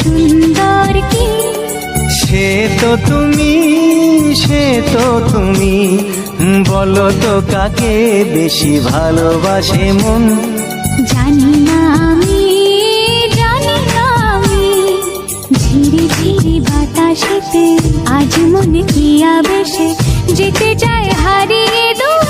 সুন্দর কি সে তো তুমি, সে তো তুমি, বলো তো কাকে বেশি ভালোবাসে মন। জানি না আমি, জানি না আমি, ঝিরি ঝিরি বাতাসেতে আজ মনে কি আবেশে যেতে চায় হারিয়ে দূর